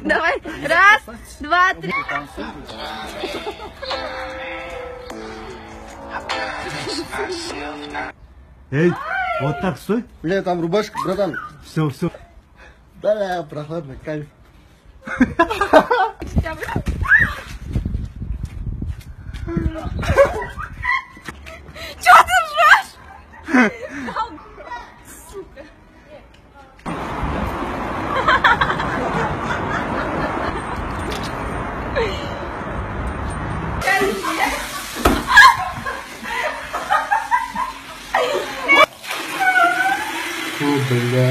Давай, раз, два, три. Эй, вот так стой. Бля, там рубашка, братан. Все, все. Да, прохладно, кайф. Чё ты ржёшь? Сука. Фу, бля.